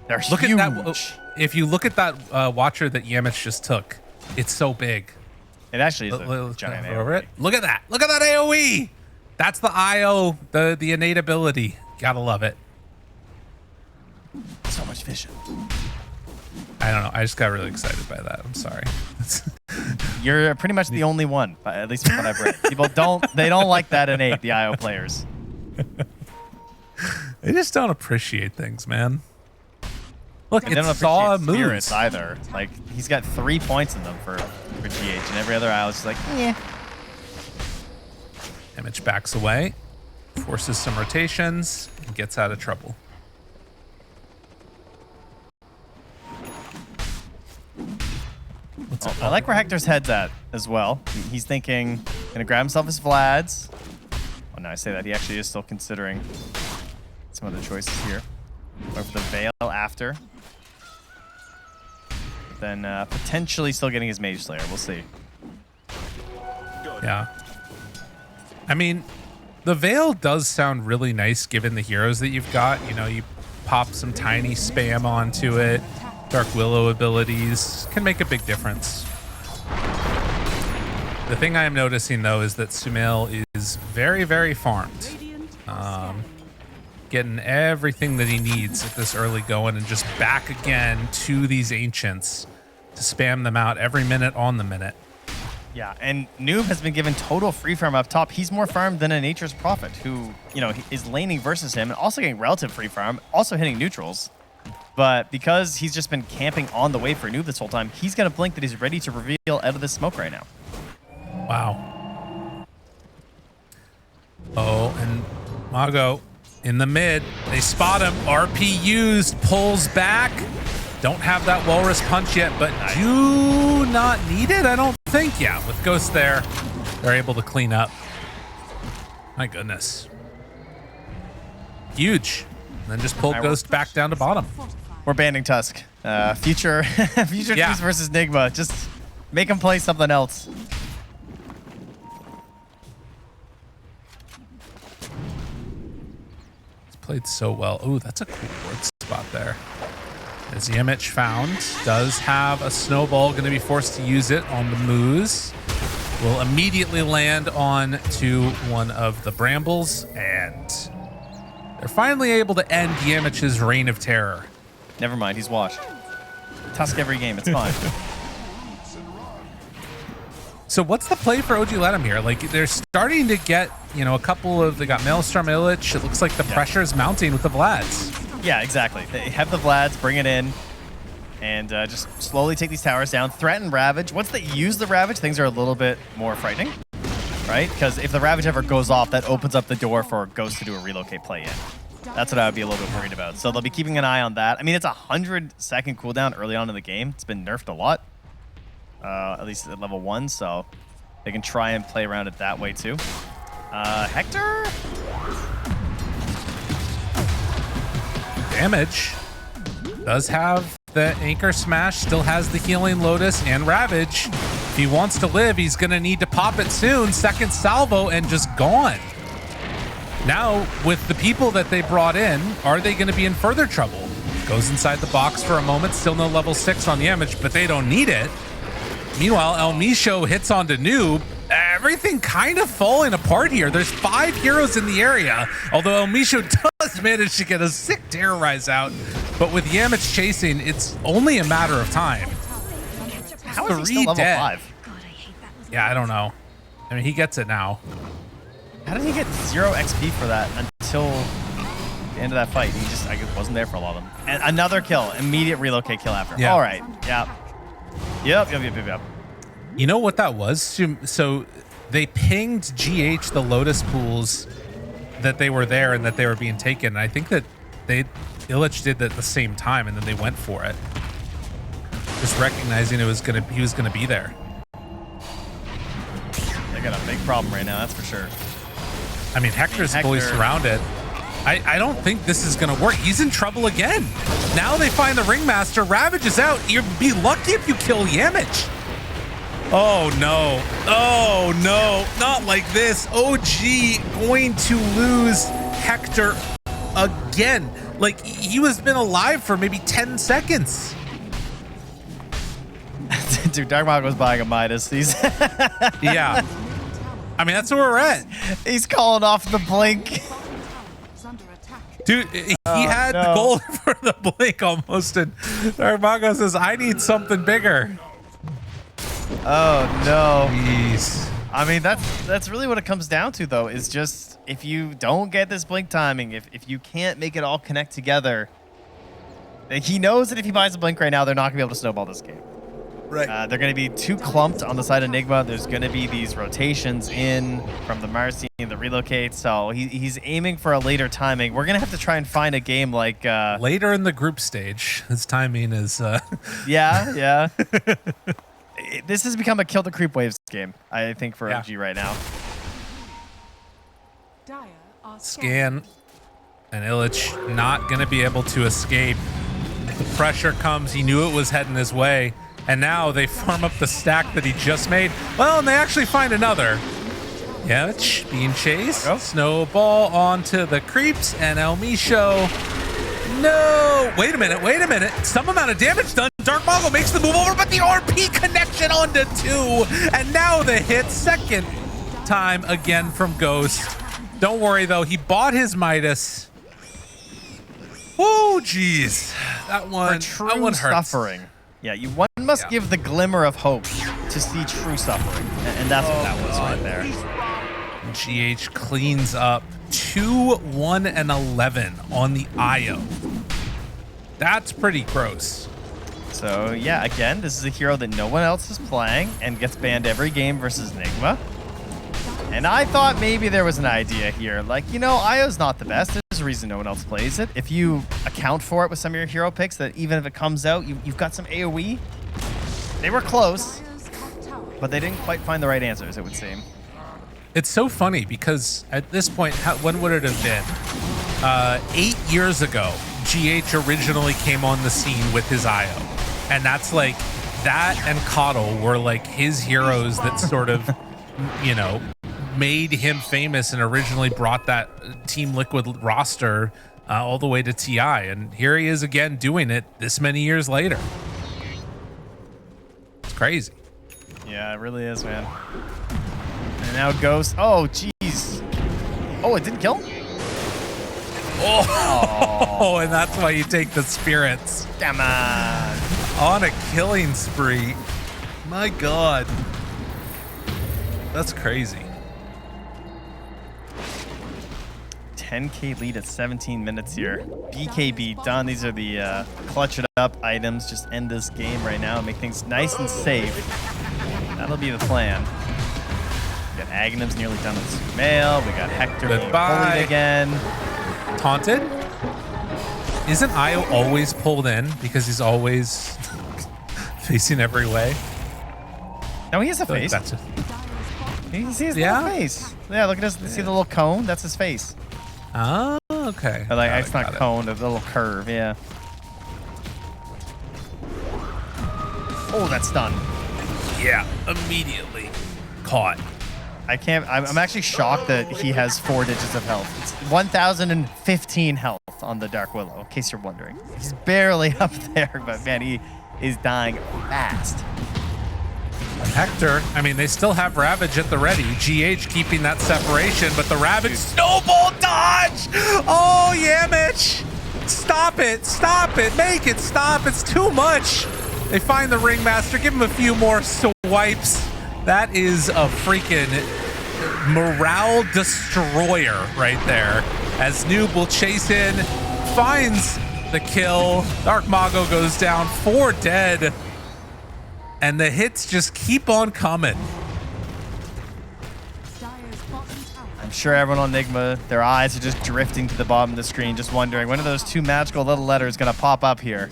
They're look huge. At that. If you look at that Watcher that Yamich just took, it's so big. It actually is a giant over AoE. it. Look at that. Look at that AoE. That's the IO, the innate ability. Gotta love it. So much vision. I don't know. I just got really excited by that. I'm sorry. You're pretty much the only one, at least from what I've read. People don't like that innate, the IO players. They just don't appreciate things, man. Look, They don't it's Saw moves spirits either. Like, he's got 3 points in them for GH, and every other IO is just like, yeah. Image backs away, forces some rotations, and gets out of trouble. I like where Hector's head's at as well. He's thinking, gonna grab himself his Vlads. Oh no, I say that. He actually is still considering some other choices here. Going for the Veil after. Then potentially still getting his Mage Slayer. We'll see. Yeah. I mean, the Veil does sound really nice given the heroes that you've got. You know, you pop some tiny spam onto it. Dark Willow abilities can make a big difference. The thing I am noticing, though, is that Sumail is very, very farmed. Getting everything that he needs at this early going and just back again to these Ancients to spam them out every minute on the minute. Yeah, and Noob has been given total free farm up top. He's more farmed than a Nature's Prophet, who, you know, is laning versus him and also getting relative free farm, also hitting neutrals. But because he's just been camping on the wave for Noob this whole time, he's going to blink that he's ready to reveal out of this smoke right now. Wow. Oh, and Mago in the mid. They spot him. RP used, pulls back. Don't have that Walrus punch yet, but do not need it, I don't think, yeah, with Ghost there, they're able to clean up. My goodness. Huge. And then just pull Ghost back down to bottom. We're banning Tusk. Future teams versus Nigma. Just make him play something else. It's played so well. Ooh, that's a cool ward spot there. As Yamich found, does have a snowball, going to be forced to use it on the Moose. Will immediately land on to one of the brambles, and they're finally able to end Yamich's reign of terror. Never mind, he's washed. Tusk every game, it's fine. So what's the play for OG.LATAM here? Like, they're starting to get, you know, a couple of, they got Maelstrom, Illich. It looks like the pressure is mounting with the Vlads. Yeah, exactly. They have the Vlads, bring it in, and just slowly take these towers down. Threaten Ravage. Once they use the Ravage, things are a little bit more frightening, right? Because if the Ravage ever goes off, that opens up the door for Ghost to do a relocate play in. That's what I would be a little bit worried about. So they'll be keeping an eye on that. I mean, it's a 100-second cooldown early on in the game. It's been nerfed a lot, at least at level 1, so they can try and play around it that way too. Hector? Damage. Does have the Anchor Smash, still has the Healing Lotus and Ravage. If he wants to live, he's going to need to pop it soon. Second salvo and just gone. Now, with the people that they brought in, are they going to be in further trouble? Goes inside the box for a moment, still no level 6 on the Yamich, but they don't need it. Meanwhile, El Misho hits onto Noob. Everything kind of falling apart here. There's 5 heroes in the area, although El Misho does manage to get a sick terrorize out. But with Yamich chasing, it's only a matter of time. How is he still level 5? Yeah, I don't know. I mean, he gets it now. How did he get 0 XP for that until the end of that fight? He just, I guess, wasn't there for a lot of them. And another kill, immediate relocate kill after. Yeah. All right, yeah. Yep. You know what that was? So they pinged GH the Lotus pools that they were there and that they were being taken. And I think that Illich did that at the same time, and then they went for it, just recognizing he was gonna be there. They got a big problem right now, that's for sure. I mean, Hector's fully surrounded. I don't think this is gonna work. He's in trouble again. Now they find the Ringmaster. Ravage is out. You'd be lucky if you kill Yamich. Oh no. Oh no. Not like this. OG going to lose Hector again. Like, he was been alive for maybe 10 seconds. Dude, Dark Mago's buying a Midas. He's yeah. I mean, that's where we're at. He's calling off the blink. Dude, he had the goal for the blink almost, and Dark Mago says, I need something bigger. Oh no. Jeez. I mean, that's really what it comes down to, though, is just if you don't get this blink timing, if you can't make it all connect together, he knows that if he buys a blink right now, they're not going to be able to snowball this game. Right. They're going to be too clumped on the side of Enigma. There's going to be these rotations in from the Marcy and the Relocate, so he's aiming for a later timing. We're going to have to try and find a game like... later in the group stage. His timing is... Yeah. This has become a kill the creep waves game, I think, for OG right now. Scan and Illich not going to be able to escape. The pressure comes. He knew it was heading his way. And now they farm up the stack that he just made. Well, and they actually find another. Yeah, being chased. Oh. Snowball onto the creeps and El Misho. No, wait a minute. Some amount of damage done. Dark Mago makes the move over, but the RP connection onto 2. And now the hit, second time again from Ghost. Don't worry though, he bought his Midas. Oh, geez. That one hurts. Suffering. Yeah, one must give the glimmer of hope to see true suffering. And that's what that was right there. GH cleans up 2-1-11 on the IO. That's pretty gross. So yeah, again, this is a hero that no one else is playing and gets banned every game versus Nigma. And I thought maybe there was an idea here. Like, you know, IO's not the best. There's a reason no one else plays it. If you account for it with some of your hero picks, that even if it comes out, you've got some AoE. They were close. but they didn't quite find the right answers, it would seem. It's so funny because at this point, when would it have been? 8 years ago, GH originally came on the scene with his IO. And that's like, that and Coddle were like his heroes that sort of, you know, made him famous and originally brought that Team Liquid roster all the way to TI. And here he is again doing it this many years later. It's crazy. Yeah, it really is, man. And now Ghost. Oh, jeez. Oh, it didn't kill him? Oh, and that's why you take the spirits. Damn it. On a killing spree. My God. That's crazy. 10K lead at 17 minutes here. BKB done. These are the clutch it up items. Just end this game right now and make things nice and safe. That'll be the plan. We got Agnum's nearly done with Sumail. We got Hector being bullied again. Taunted? Isn't IO always pulled in because he's always facing every way? No, he has a face. That's He sees his little face. Yeah, look at this. See the little cone? That's his face. Oh, okay. Or like, it's not cone, it's a little curve, yeah. Oh, that's done. Yeah, immediately caught. I can't. I'm actually shocked that he has 4 digits of health. It's 1,015 health on the Dark Willow, in case you're wondering. He's barely up there, but man, he is dying fast. Hector, I mean, they still have Ravage at the ready. GH keeping that separation, but the Ravage snowball dodge! Oh, yeah, Mitch! Stop it, make it stop, it's too much! They find the Ringmaster, give him a few more swipes. That is a freaking morale destroyer right there. As Noob will chase in, finds the kill. Dark Mago goes down, 4 dead. And the hits just keep on coming. I'm sure everyone on Enigma, their eyes are just drifting to the bottom of the screen, just wondering, when are those 2 magical little letters gonna pop up here?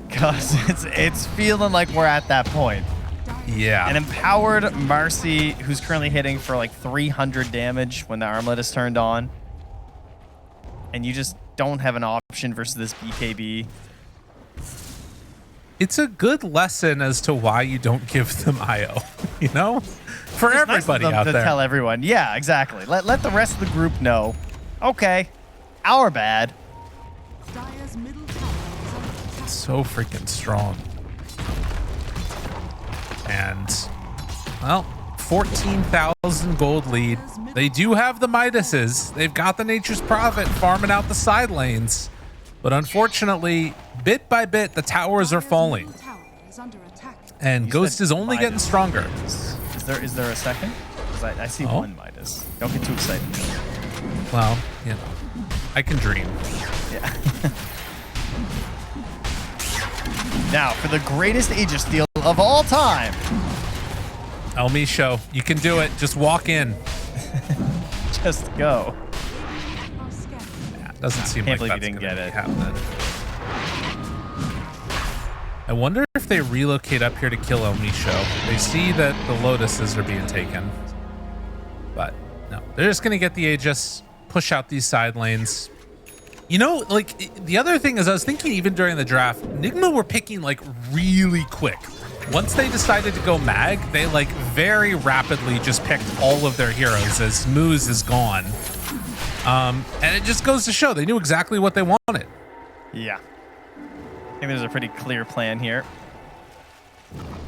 Because it's feeling like we're at that point. Yeah. An empowered Marcy who's currently hitting for like 300 damage when the armlet is turned on. And you just don't have an option versus this BKB. It's a good lesson as to why you don't give them IO, you know? For it's everybody nice of them out to there. tell everyone. Yeah, exactly. Let the rest of the group know. Okay, our bad. So freaking strong. And, well, 14,000 gold lead. They do have the Midases. They've got the Nature's Prophet farming out the side lanes. But unfortunately, bit by bit, the towers are falling. And Ghost is only getting stronger. Is there a second? Because I see one Midas. Don't get too excited. Well, you know, I can dream. Yeah. Now, for the greatest Aegis steal of all time. El Micho, you can do it. Just walk in. Just go. Yeah, doesn't seem like that's didn't get it. Happening. I wonder if they relocate up here to kill El Micho. They see that the Lotuses are being taken. But no, they're just going to get the Aegis, push out these side lanes. You know, like, the other thing is I was thinking even during the draft, Nigma were picking, like, really quick. Once they decided to go mag, they, like, very rapidly just picked all of their heroes as Moose is gone. And it just goes to show they knew exactly what they wanted. Yeah. I think there's a pretty clear plan here.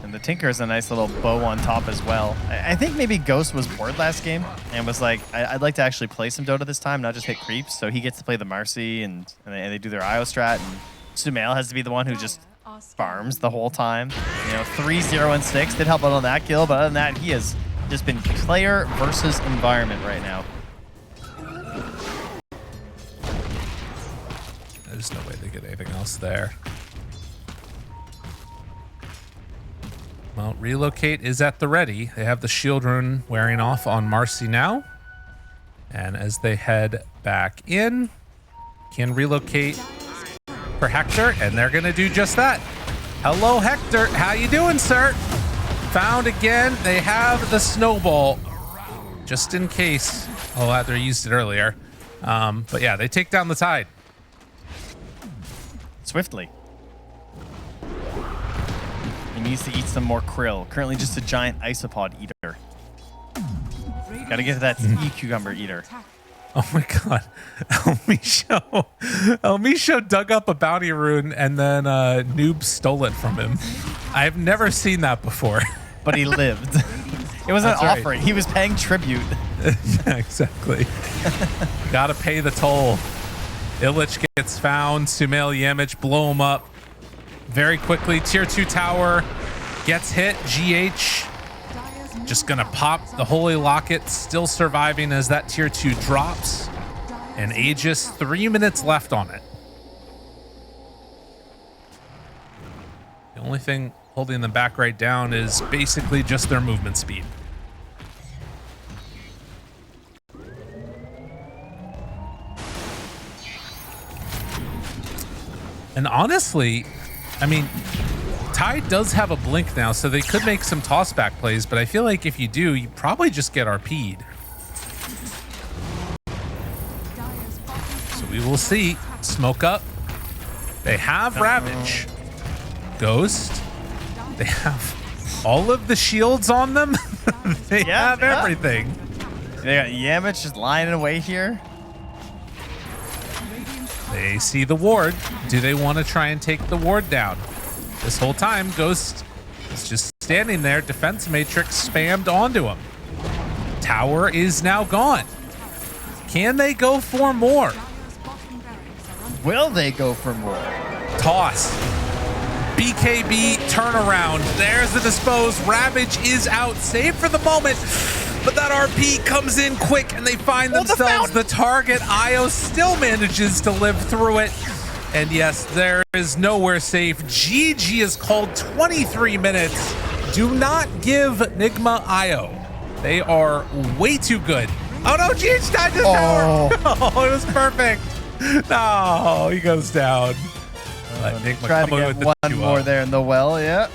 And the Tinker is a nice little bow on top as well. I think maybe Ghost was bored last game and was like, I'd like to actually play some Dota this time, not just hit creeps. So he gets to play the Marcy and they do their IO strat. And Sumail has to be the one who just farms the whole time. You know, 3-0 and 6 did help out on that kill, but other than that, he has just been player versus environment right now. There's no way they get anything else there. Well, Relocate is at the ready. They have the shield rune wearing off on Marcy now. And as they head back in, can Relocate for Hector, and they're going to do just that. Hello, Hector. How you doing, sir? found again. They have the snowball just in case. Oh, they used it earlier. But yeah, they take down the tide. Swiftly. He needs to eat some more krill. Currently just a giant isopod eater. Gotta get to that sea cucumber eater. Oh my god. El Misho dug up a bounty rune and then Noob stole it from him. I've never seen that before. But he lived. It wasn't an That's right. offering. He was paying tribute. Yeah, exactly. Gotta pay the toll. Illich gets found. Sumail Yamich blow him up very quickly. Tier 2 tower gets hit. GH just gonna pop the Holy Locket, still surviving as that tier 2 drops. And Aegis, 3 minutes left on it. The only thing holding them back right down is basically just their movement speed. And honestly, I mean, Tide does have a blink now, so they could make some tossback plays, but I feel like if you do, you probably just get RP'd. So we will see. Smoke up. They have Ravage. Ghost. They have all of the shields on them. They have everything. They got Yamich just lying away here. They see the ward. Do they want to try and take the ward down? This whole time, Ghost is just standing there. Defense Matrix spammed onto him. Tower is now gone. Can they go for more? Will they go for more? Toss. BKB turnaround. There's the dispose. Ravage is out. Saved for the moment. But that RP comes in quick and they find themselves the target. IO still manages to live through it. And yes, there is nowhere safe. GG is called 23 minutes. Do not give Nigma IO. They are way too good. Oh no, GH died his tower. Oh, it was perfect. No, he goes down. Nigma trying to coming get with the one 2-0. more there in the well, yeah.